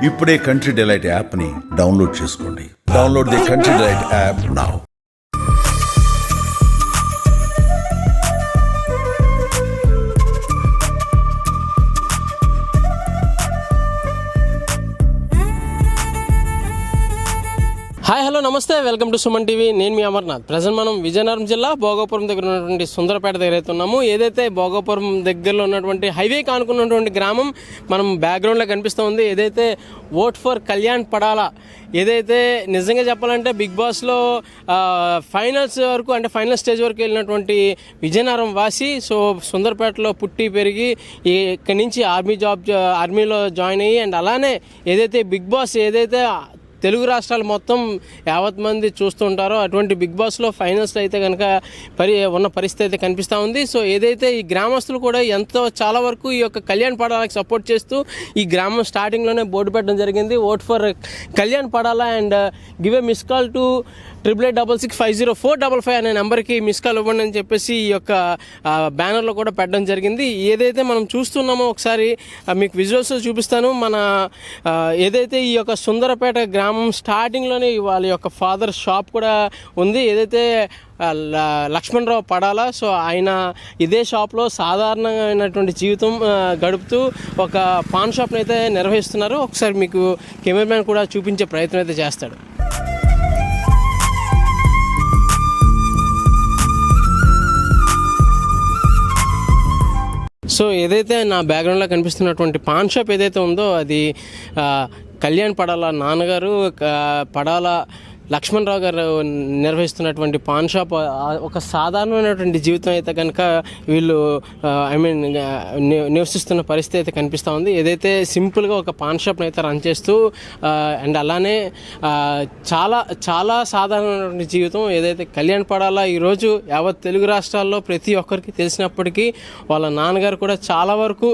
ఇప్పుడే country delight యాప్ని download చేసుకోండి. Download the country delight app now. Hi hello నమస్తే, వెల్కమ్ టు సుమన్ టీవీ. నేను మీ అమర్నాథ్. ప్రజెంట్ మనం విజయనగరం జిల్లా భోగాపురం దగ్గర ఉన్నటువంటి సుందరపేట దగ్గర అయితే ఉన్నాము. ఏదైతే భోగాపురం దగ్గరలో ఉన్నటువంటి హైవే కానుకున్నటువంటి గ్రామం మనం బ్యాక్గ్రౌండ్లో కనిపిస్తూ ఉంది. ఏదైతే ఓట్ ఫర్ కళ్యాణ్ పడాలా, ఏదైతే నిజంగా చెప్పాలంటే బిగ్ బాస్లో ఫైనల్స్ వరకు అంటే ఫైనల్ స్టేజ్ వరకు వెళ్ళినటువంటి విజయనగరం వాసి. సో సుందరపేటలో పుట్టి పెరిగి ఇక్కడి నుంచి ఆర్మీలో జాయిన్ అయ్యి అండ్ అలానే ఏదైతే బిగ్ బాస్ ఏదైతే తెలుగు రాష్ట్రాలు మొత్తం యావత్ మంది చూస్తుంటారో అటువంటి బిగ్ బాస్లో ఫైనల్స్ అయితే కనుక ఉన్న పరిస్థితి అయితే కనిపిస్తూ ఉంది. సో ఏదైతే ఈ గ్రామస్తులు కూడా చాలా వరకు ఈ యొక్క కళ్యాణ్ పడాలకి సపోర్ట్ చేస్తూ ఈ గ్రామం స్టార్టింగ్లోనే బోర్డు పెట్టడం జరిగింది. Vote for Kalyan Padala and give a miss call to 8866504555 అనే నెంబర్కి మిస్ కాల్ ఇవ్వండి అని చెప్పేసి ఈ యొక్క బ్యానర్లో కూడా పెట్టడం జరిగింది. ఏదైతే మనం చూస్తున్నామో ఒకసారి మీకు విజువల్స్ చూపిస్తాను. మన ఏదైతే ఈ యొక్క సుందరపేట గ్రామం స్టార్టింగ్లోనే వాళ్ళ యొక్క ఫాదర్ షాప్ కూడా ఉంది. ఏదైతే లక్ష్మణరావు పడాలా. సో ఆయన ఇదే షాప్లో సాధారణమైనటువంటి జీవితం గడుపుతూ ఒక పాన్ షాప్ని అయితే నిర్వహిస్తున్నారు. ఒకసారి మీకు కెమెరామ్యాన్ కూడా చూపించే ప్రయత్నం అయితే చేస్తాడు. సో ఏదైతే నా బ్యాక్గ్రౌండ్లో కనిపిస్తున్నటువంటి పాన్ షాప్ ఏదైతే ఉందో అది కళ్యాణ్ పడాల నాన్నగారు పడాల లక్ష్మణరావు గారు నిర్వహిస్తున్నటువంటి పాన్ షాప్. ఒక సాధారణమైనటువంటి జీవితం అయితే కనుక వీళ్ళు నివసిస్తున్న పరిస్థితి అయితే కనిపిస్తూ ఉంది. ఏదైతే సింపుల్గా ఒక పాన్ షాప్ని అయితే రన్ చేస్తూ అండ్ అలానే చాలా చాలా సాధారణమైనటువంటి జీవితం ఏదైతే కళ్యాణ్ పడాలా ఈరోజు యావత్ తెలుగు రాష్ట్రాల్లో ప్రతి ఒక్కరికి తెలిసినప్పటికీ వాళ్ళ నాన్నగారు కూడా చాలా వరకు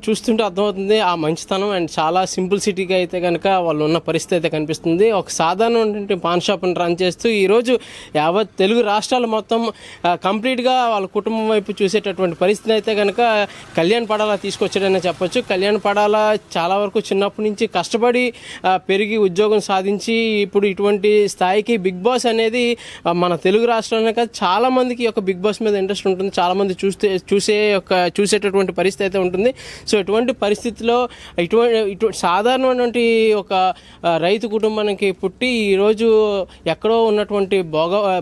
చూస్తుంటే అర్థమవుతుంది ఆ మంచితనం అండ్ చాలా సింపుల్ సిటీగా అయితే కనుక వాళ్ళు ఉన్న పరిస్థితి అయితే కనిపిస్తుంది. ఒక సాధారణ పాన్ షాప్ని రన్ చేస్తూ ఈరోజు యావత్ తెలుగు రాష్ట్రాలు మొత్తం కంప్లీట్గా వాళ్ళ కుటుంబం వైపు చూసేటటువంటి పరిస్థితి అయితే కనుక కళ్యాణ్ పడాలా తీసుకొచ్చాడనే చెప్పొచ్చు. కళ్యాణ్ పడాలా చాలా వరకు చిన్నప్పటి నుంచి కష్టపడి పెరిగి ఉద్యోగం సాధించి ఇప్పుడు ఇటువంటి స్థాయికి బిగ్ బాస్ అనేది మన తెలుగు రాష్ట్రంలో కాదు చాలామందికి ఒక బిగ్ బాస్ మీద ఇంట్రెస్ట్ ఉంటుంది. చాలామంది చూసేటటువంటి పరిస్థితి అయితే ఉంటుంది. సో ఇటువంటి పరిస్థితిలో ఇటువంటి సాధారణమైనటువంటి ఒక రైతు కుటుంబానికి పుట్టి ఈరోజు ఎక్కడో ఉన్నటువంటి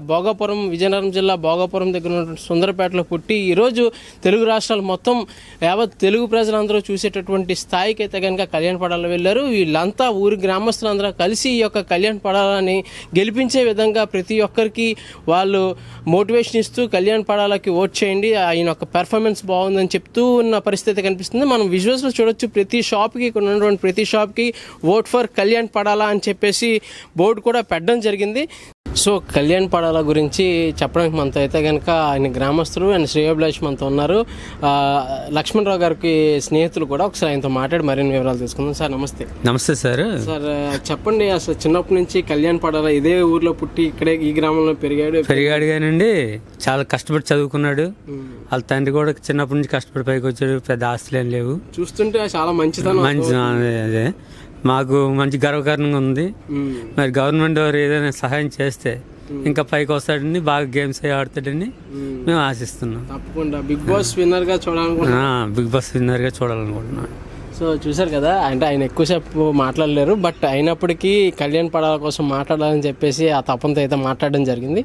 భోగాపురం విజయనగరం జిల్లా భోగాపురం దగ్గర ఉన్నటువంటి సుందరపేటలో పుట్టి ఈరోజు తెలుగు రాష్ట్రాలు మొత్తం యావత్ తెలుగు ప్రజలందరూ చూసేటటువంటి స్థాయికి అయితే కనుక కళ్యాణ్ పడాలా వెళ్ళారు. వీళ్ళంతా ఊరి గ్రామస్తులందరూ కలిసి ఈ యొక్క కళ్యాణ్ పడాలని గెలిపించే విధంగా ప్రతి ఒక్కరికి వాళ్ళు మోటివేషన్ ఇస్తూ కళ్యాణ్ పడాలకి ఓట్ చేయండి, ఆయన యొక్క పెర్ఫార్మెన్స్ బాగుందని చెప్తూ ఉన్న పరిస్థితి కనిపిస్తుంది. మనం విజువల్స్లో చూడొచ్చు. ప్రతి షాప్కి ఇక్కడ ఉన్నటువంటి ప్రతి షాప్కి ఓట్ ఫర్ కళ్యాణ్ పడాలా అని చెప్పేసి బోర్డు కూడా పెట్టడం జరిగింది. సో కళ్యాణ్ పడాల గురించి చెప్పడానికి మనతో అయితే కనుక ఆయన గ్రామస్తులు అండ్ శ్రేయోభిలాష్ మనతో ఉన్నారు. లక్ష్మణరావు గారికి స్నేహితులు కూడా. ఒకసారి ఆయనతో మాట్లాడి మరిన్ని వివరాలు తీసుకుందాం. సార్ నమస్తే. నమస్తే సార్. సార్ చెప్పండి, అసలు చిన్నప్పటి నుంచి కళ్యాణ్ పడాల ఇదే ఊర్లో పుట్టి ఇక్కడే ఈ గ్రామంలో పెరిగాడు కానండి. చాలా కష్టపడి చదువుకున్నాడు. వాళ్ళ తండ్రి కూడా చిన్నప్పటి నుంచి కష్టపడి పైకి వచ్చాడు. పెద్ద ఆస్తులు ఏం లేవు. చూస్తుంటే చాలా మంచితనం. అదే మాకు మంచి గర్వకారణంగా ఉంది. మరి గవర్నమెంట్ వారు ఏదైనా సహాయం చేస్తే ఇంకా పైకి వస్తాడని, బాగా గేమ్స్ అవి ఆడతాడని మేము ఆశిస్తున్నాం. తప్పకుండా బిగ్ బాస్ విన్నర్ గా చూడాలనుకుంటున్నాను. సో చూసారు కదా, అంటే ఆయన ఎక్కువసేపు మాట్లాడలేరు. బట్ అయినప్పటికీ కళ్యాణ్ పడాల కోసం మాట్లాడాలని చెప్పేసి ఆ తపంతో అయితే మాట్లాడడం జరిగింది.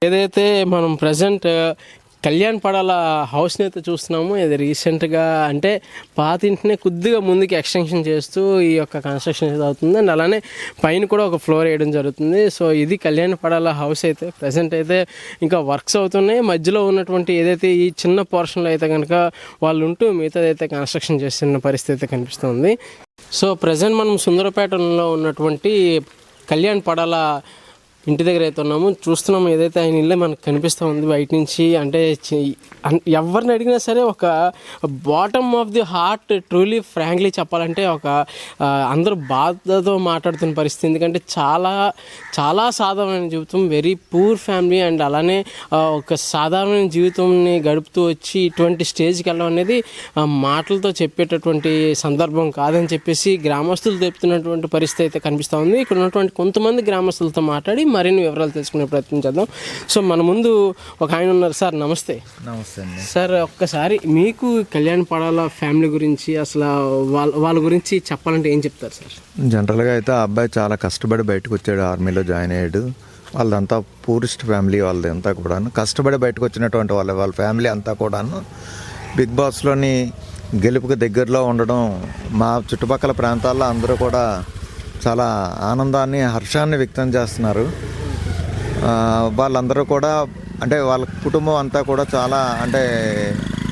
ఏదైతే మనం ప్రజెంట్ కళ్యాణ్ పడాల హౌస్ని అయితే చూస్తున్నాము. ఇది రీసెంట్గా అంటే పాత ఇంటిని కొద్దిగా ముందుకి ఎక్స్టెన్షన్ చేస్తూ ఈ యొక్క కన్స్ట్రక్షన్ అయితే అవుతుంది. అండ్ అలానే పైన కూడా ఒక ఫ్లోర్ వేయడం జరుగుతుంది. సో ఇది కళ్యాణ్ పడాల హౌస్ అయితే ప్రజెంట్ అయితే ఇంకా వర్క్స్ అవుతున్నాయి. మధ్యలో ఉన్నటువంటి ఏదైతే ఈ చిన్న పోర్షన్లో అయితే కనుక వాళ్ళు ఉంటూ మిగతాదైతే కన్స్ట్రక్షన్ చేస్తున్న పరిస్థితి అయితే కనిపిస్తుంది. సో ప్రజెంట్ మనం సుందరపేటలో ఉన్నటువంటి కళ్యాణ్ పడాల ఇంటి దగ్గర అయితే ఉన్నాము, చూస్తున్నాము. ఏదైతే ఆయన ఇల్లే మనకు కనిపిస్తూ ఉంది బయట నుంచి. అంటే ఎవరిని అడిగినా సరే ఒక bottom of the heart truly frankly చెప్పాలంటే ఒక అందరూ బాధతో మాట్లాడుతున్న పరిస్థితి. ఎందుకంటే చాలా చాలా సాధారణమైన జీవితం, వెరీ పూర్ ఫ్యామిలీ. అండ్ అలానే ఒక సాధారణమైన జీవితంని గడుపుతూ వచ్చి ఇటువంటి స్టేజ్కి వెళ్ళడం అనేది మాటలతో చెప్పేటటువంటి సందర్భం కాదని చెప్పేసి గ్రామస్తులు చెప్తున్నటువంటి పరిస్థితి అయితే కనిపిస్తూ ఉంది. ఇక్కడ ఉన్నటువంటి కొంతమంది గ్రామస్తులతో మాట్లాడి మరిన్ని వివరాలు తెలుసుకునే ప్రయత్నం చేద్దాం. సో మన ముందు ఒక ఆయన ఉన్నారు. సార్ నమస్తే. నమస్తే అండి. సార్ ఒక్కసారి మీకు కళ్యాణ్ పడాల ఫ్యామిలీ గురించి అసలు వాళ్ళ గురించి చెప్పాలంటే ఏం చెప్తారు సార్? జనరల్గా అయితే ఆ అబ్బాయి చాలా కష్టపడి బయటకు వచ్చాడు, ఆర్మీలో జాయిన్ అయ్యాడు. వాళ్ళదంతా పూరిస్ట్ ఫ్యామిలీ, వాళ్ళది అంతా కూడాను కష్టపడి బయటకు వచ్చినటువంటి వాళ్ళ ఫ్యామిలీ అంతా కూడాను బిగ్ బాస్లోని గెలుపుకి దగ్గరలో ఉండడం, మా చుట్టుపక్కల ప్రాంతాల్లో అందరూ కూడా చాలా ఆనందాన్ని హర్షాన్ని వ్యక్తం చేస్తున్నారు. వాళ్ళందరూ కూడా అంటే వాళ్ళ కుటుంబం అంతా కూడా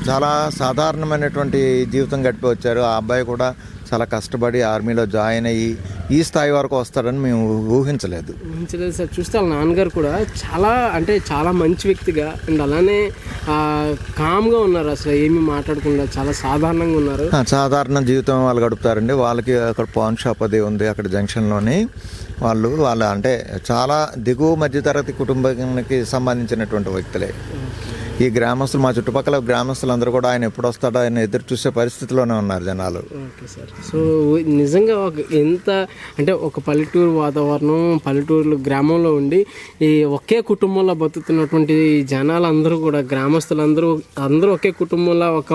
చాలా సాధారణమైనటువంటి జీవితం గడిపి వచ్చారు. ఆ అబ్బాయి కూడా చాలా కష్టపడి ఆర్మీలో జాయిన్ అయ్యి ఈ స్థాయి వరకు వస్తాడని మేము ఊహించలేదు సార్. చూస్తే వాళ్ళ నాన్నగారు కూడా చాలా మంచి వ్యక్తిగా అండ్ అలానే కామ్గా ఉన్నారు. అసలు ఏమీ మాట్లాడకుండా చాలా సాధారణంగా ఉన్నారు. సాధారణ జీవితం వాళ్ళు గడుపుతారండి. వాళ్ళకి అక్కడ పాన్ షాప్ అది ఉంది అక్కడ జంక్షన్లోని. వాళ్ళ అంటే చాలా దిగువ మధ్యతరగతి కుటుంబానికి సంబంధించినటువంటి వ్యక్తులే ఈ గ్రామస్తులు. మా చుట్టుపక్కల గ్రామస్తులు అందరూ కూడా ఆయన ఎప్పుడు వస్తాడో ఆయన ఎదురు చూసే పరిస్థితిలోనే ఉన్నారు జనాలు. Okay sir. సో నిజంగా ఒక పల్లెటూరు వాతావరణం, పల్లెటూరు గ్రామంలో ఉండి ఈ ఒకే కుటుంబంలో బతుకుతున్నటువంటి జనాలు అందరూ కూడా గ్రామస్తులందరూ ఒకే కుటుంబంలో ఒక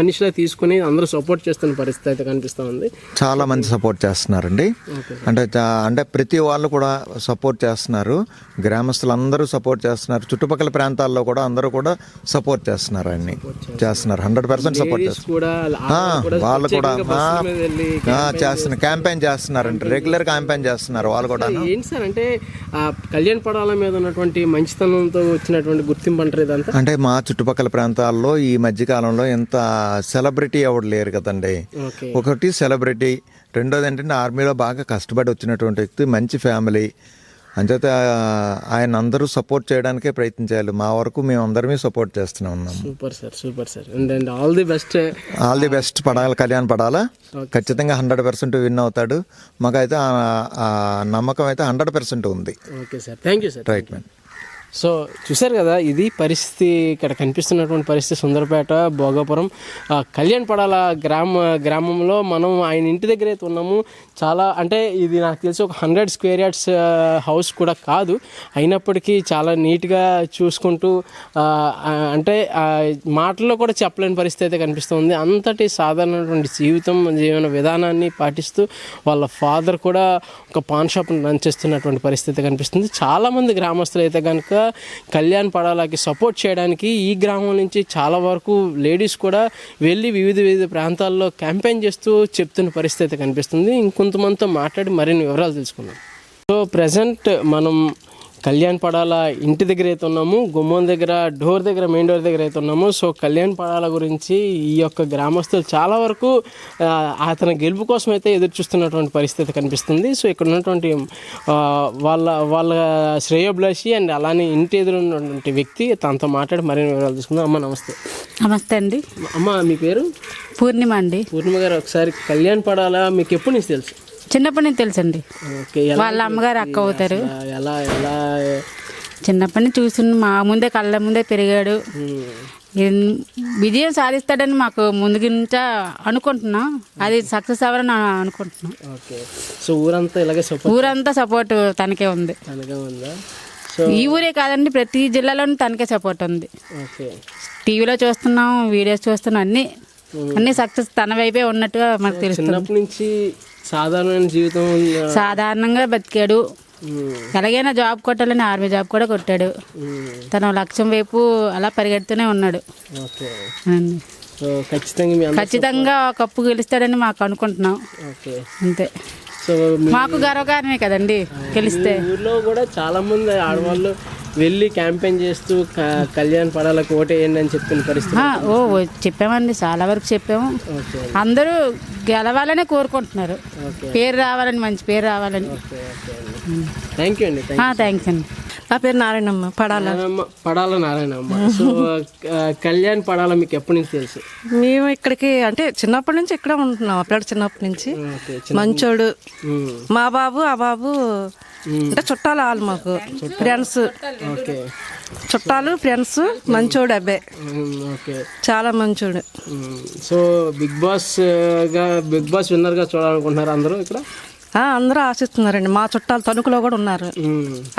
మనిషిలా తీసుకుని అందరూ సపోర్ట్ చేస్తున్న పరిస్థితి అయితే కనిపిస్తూ ఉంది. చాలా మంది సపోర్ట్ చేస్తున్నారండి. అంటే ప్రతి వాళ్ళు కూడా సపోర్ట్ చేస్తున్నారు. గ్రామస్తులందరూ సపోర్ట్ చేస్తున్నారు. చుట్టుపక్కల ప్రాంతాల్లో కూడా అందరూ కూడా సపోర్ట్ చేస్తున్నారు. ఆయన్ని చేస్తున్నారు 100% సపోర్ట్ చేస్తున్నారు. వాళ్ళు కూడా చేస్తున్నారు, క్యాంపెయిన్ చేస్తున్నారంటే రెగ్యులర్ క్యాంపెయిన్ చేస్తున్నారు వాళ్ళు కూడా. ఏంటి సార్ అంటే కళ్యాణ్ పడాల మీద ఉన్నటువంటి మంచితనంతో వచ్చినటువంటి గుర్తింపు అంటారు ఇదంతా? అంటే మా చుట్టుపక్కల ప్రాంతాల్లో ఈ మధ్య కాలంలో ఎంత సెలబ్రిటీ ఎవరు లేరు కదండి. ఒకటి సెలబ్రిటీ, రెండోది ఏంటంటే ఆర్మీలో బాగా కష్టపడి వచ్చినటువంటి వ్యక్తి, మంచి ఫ్యామిలీ. అంచేత ఆయన అందరూ సపోర్ట్ చేయడానికే ప్రయత్నించాలి. మా వరకు మేము అందరమే సపోర్ట్ చేస్తూనే ఉన్నాం. Super sir. And all the best. Kalyan పడాలా ఖచ్చితంగా 100% విన్ అవుతాడు. మాకైతే ఆ నమ్మకం అయితే 100% ఉంది. Okay sir, thank you sir. Right man. So చూసారు కదా, ఇది పరిస్థితి. ఇక్కడ కనిపిస్తున్నటువంటి పరిస్థితి సుందరపేట భోగాపురం కళ్యాణ్ పడాల గ్రామంలో మనం ఆయన ఇంటి దగ్గర అయితే ఉన్నాము. చాలా ఇది నాకు తెలిసి ఒక 100 స్క్వేర్ యార్డ్స్ హౌస్ కూడా కాదు. అయినప్పటికీ చాలా నీట్గా చూసుకుంటూ మాటల్లో కూడా చెప్పలేని పరిస్థితి అయితే కనిపిస్తుంది. అంతటి సాధారణమైనటువంటి జీవన విధానాన్ని పాటిస్తూ వాళ్ళ ఫాదర్ కూడా ఒక పాన్ షాప్ రన్ చేస్తున్నటువంటి పరిస్థితి కనిపిస్తుంది. చాలామంది గ్రామస్తులు అయితే కనుక కళ్యాణ్ పడాలకి సపోర్ట్ చేయడానికి ఈ గ్రామం నుంచి చాలా వరకు లేడీస్ కూడా వెళ్ళి వివిధ ప్రాంతాల్లో క్యాంపెయిన్ చేస్తూ చెప్తున్న పరిస్థితి కనిపిస్తుంది. ఇంకొంతమందితో మాట్లాడి మరిన్ని వివరాలు తెలుసుకుందాం. సో ప్రజెంట్ మనం కళ్యాణ్ పడాల ఇంటి దగ్గర అయితే ఉన్నాము, గుమ్మం దగ్గర మెయిన్ డోర్ దగ్గర అయితే ఉన్నాము. సో కళ్యాణ్ పడాల గురించి ఈ యొక్క గ్రామస్తులు చాలా వరకు అతని గెలుపు కోసం అయితే ఎదురు చూస్తున్నటువంటి పరిస్థితి కనిపిస్తుంది. సో ఇక్కడ ఉన్నటువంటి వాళ్ళ శ్రేయోభిలాషి అండ్ అలానే ఇంటి ఎదురు ఉన్నటువంటి వ్యక్తి తనతో మాట్లాడి మరిన్ని వివరాలు తీసుకుందాం. అమ్మ నమస్తే. నమస్తే అండి. అమ్మ మీ పేరు? పూర్ణిమ అండి. పూర్ణిమ గారు, ఒకసారి కళ్యాణ్ పడాల మీకు ఎప్పటి నుంచి తెలుసు? చిన్నప్పటి నుంచి తెలుసండి. వాళ్ళ అమ్మగారు అక్క అవుతారు. ఎలా చిన్నప్పటి నుంచి చూస్తున్న మా ముందే కళ్ళ ముందే పెరిగాడు. విజయం సాధిస్తాడని మాకు ముందు నుంచా అనుకుంటున్నాం. అది సక్సెస్ అవ్వాలని అనుకుంటున్నాం. సో ఊరంతా సపోర్ట్ తనకే ఉంది. ఈ ఊరే కాదండి, ప్రతి జిల్లాలోనూ తనకే సపోర్ట్ ఉంది. టీవీలో చూస్తున్నాం, వీడియోస్ చూస్తున్నాం, అన్ని సక్సెస్ తన వైపే ఉన్నట్టుగా మనకు తెలుస్తుంది. సాధారణమైన జీవితం, సాధారణంగా బతికాడు. ఎలాగైనా జాబ్ కొట్టాలని ఆర్మీ జాబ్ కూడా కొట్టాడు. తన లక్ష్యం వైపు అలా పరిగెడుతూనే ఉన్నాడు. ఖచ్చితంగా కప్పు గెలుస్తాడని మాకు అనుకుంటున్నాం. అంతే. మాకు గర్వకారణమే కదండి గెలిస్తే. ఊర్లో కూడా చాలా మంది ఆడవాళ్ళు వెళ్ళి క్యాంపెయిన్ చేస్తూ కళ్యాణ్ పడాలకు ఓటేయండి అని చెప్పిన పరిస్థితి. చెప్పామండి, చాలా వరకు చెప్పాము. అందరూ గెలవాలనే కోరుకుంటున్నారు, పేరు రావాలని, మంచి పేరు రావాలని. థ్యాంక్ యూ అండి. థ్యాంక్స్ అండి. నా పేరు నారాయణమ్మ, పడాల నారాయణమ్మ. సో కళ్యాణ్ పడాల మీకు ఎప్పటి నుంచి తెలుసు? మేము ఇక్కడికి అంటే చిన్నప్పటి నుంచి ఇక్కడ ఉంటున్నాం. అప్పుడు చిన్నప్పటి నుంచి మంచోడు. మా బాబు ఆ బాబు అంటే చుట్టాలు వాళ్ళు, మాకు ఫ్రెండ్స్, చుట్టాలు ఫ్రెండ్స్. మంచోడు అబ్బాయి, చాలా మంచోడు. సో బిగ్ బాస్ విన్నర్ గా చూడాలనుకుంటున్నారు అందరూ ఇక్కడ? అందరూ ఆశిస్తున్నారండి. మా చుట్టాలు తణుకులో కూడా ఉన్నారు.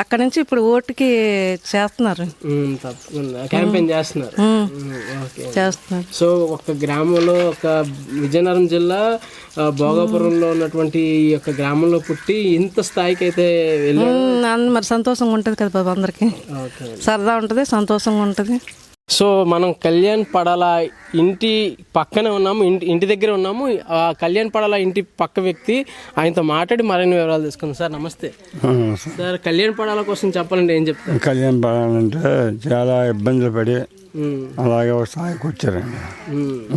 అక్కడ నుంచి ఇప్పుడు ఓటుకి చేస్తున్నారు, క్యాంపెయిన్ చేస్తున్నారు. చేస్తున్నారు. సో ఒక గ్రామంలో, ఒక విజయనగరం జిల్లా భోగాపురంలో ఉన్నటువంటి ఈ యొక్క గ్రామంలో పుట్టి ఇంత స్థాయికి అయితే వెళ్ళారు. మరి సంతోషంగా ఉంటుంది కదా బాబు, అందరికి సరదా ఉంటుంది, సంతోషంగా ఉంటుంది. సో మనం కళ్యాణ్ పడాల ఇంటి పక్కనే ఉన్నాము, ఇంటి దగ్గర ఉన్నాము. ఆ కళ్యాణ్ పడాల ఇంటి పక్క వ్యక్తి, ఆయనతో మాట్లాడి మరిన్ని వివరాలు తీసుకుందాం. సార్ నమస్తే. సార్ కళ్యాణ్ పడాల కోసం చెప్పాలంటే ఏం చెప్తారు? కళ్యాణ్ పడాలంటే చాలా ఇబ్బందులు పడి అలాగే ఒక స్థాయికి వచ్చారండి.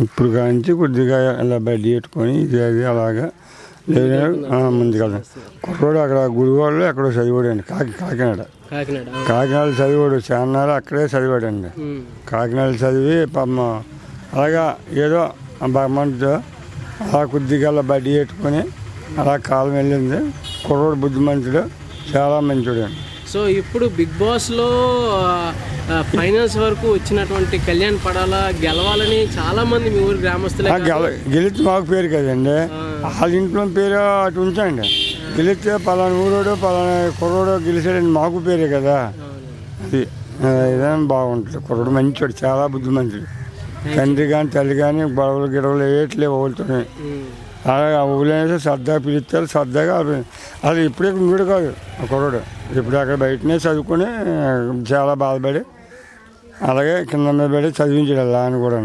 ఇప్పుడు కాంచి కొద్దిగా ఇలా బయట పెట్టుకొని ఇది అది అలాగా ముందుకెళ్తాం. కుర్రోడు అక్కడ గుడివాళ్ళు ఎక్కడో చదివాడండి, కాకినాడ చదివాడు. చాన్నాళ్ళు అక్కడే చదివాడండి. కాకినాడ చదివి పాపం అలాగా ఏదో భగవంతుడు అలా కొద్దిగా బడ్డీ పెట్టుకొని అలా కాలం వెళ్ళింది. కుర్రోడు బుద్ధిమంతుడు, చాలా మంచివాడు అండి. సో ఇప్పుడు బిగ్ బాస్లో ఫైనల్స్ వరకు వచ్చినటువంటి కళ్యాణ్ పడాల గెలవాలని చాలా మంది మీ ఊరు గ్రామస్తులే గెలిస్తే మాకు పేరు కదండి, వాళ్ళ ఇంట్లో పేరు అటు ఉంచండి. గెలిస్తే పలానా ఊరోడు పలానా కుర్రోడు గెలిచాడండి, మాకు పేరే కదా. అది ఏదైనా బాగుంటుంది. కుర్రోడు మంచివాడు, చాలా బుద్ధిమంతుడు. తండ్రి కానీ తల్లి కానీ గొడవలు వేయట్లే వాళ్ళతోనే. అలాగా ఊళ్ళో సరదాగా పిలుస్తారు, సరదాగా అది ఇప్పుడే ఇంకోటి కాదు. కుర్రోడు ఇప్పుడు అక్కడ బయటనే చదువుకొని చాలా బాధపడి అలాగే కింద మీద పడి చదివించాడు అలా అని కూడా.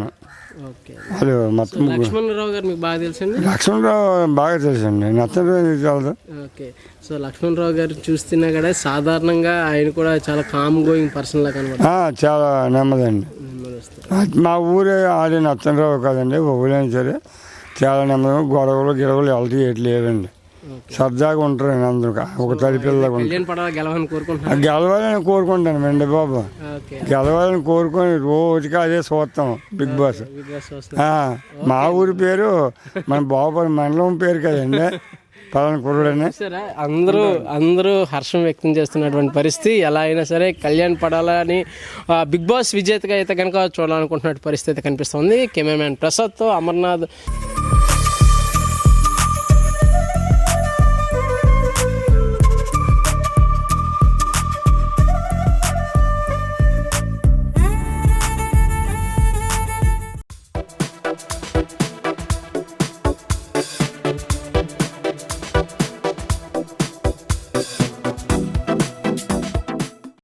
అది మొత్తం లక్ష్మణరావు గారు మీకు బాగా తెలుసండి? లక్ష్మణరావు బాగా తెలుసండి, నచ్చరావు చాలదు. ఓకే. సో లక్ష్మణరావు గారు చూస్తున్నా కూడా సాధారణంగా ఆయన కూడా చాలా కామ్ గోయింగ్ పర్సన్ లా కనబడుతుంది. చాలా నెమ్మదండి. మా ఊరే ఆడే నచ్చరావు కాదండి, ఊరైనా సరే చాలా నెమ్మదిగా. గొడవలు గిడవలు వెళ్తే ఏటి లేదండి, సరదాగా ఉంటారండి అందరూ. ఒక తల్లి పిల్లలకు గెలవాలని కోరుకుంటాను అండి బాబు. గెలవాలని కోరుకొని రోజుకి అదే చూస్తాం బిగ్ బాస్. మా ఊరి పేరు మన బాబు మండలం పేరు కదండి, పలానా కుర్రుడని. అందరూ హర్షం వ్యక్తం చేస్తున్నటువంటి పరిస్థితి. ఎలా అయినా సరే కళ్యాణ్ పడాలని బిగ్ బాస్ విజేతగా అయితే కనుక చూడాలనుకుంటున్న పరిస్థితి కనిపిస్తుంది. కెమెరామ్యాన్ ప్రసాద్తో అమర్నాథ్.